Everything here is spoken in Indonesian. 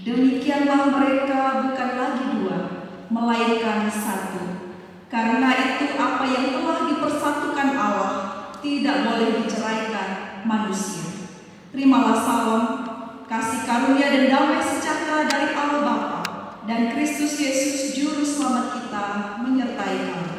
Demikianlah mereka bukan lagi dua, melainkan satu. Karena itu apa yang telah dipersatukan Allah tidak boleh diceraikan manusia. Terimalah salam, kasih karunia dan damai sejahtera dari Allah Bapa dan Kristus Yesus Juru Selamat kita menyertai kamu.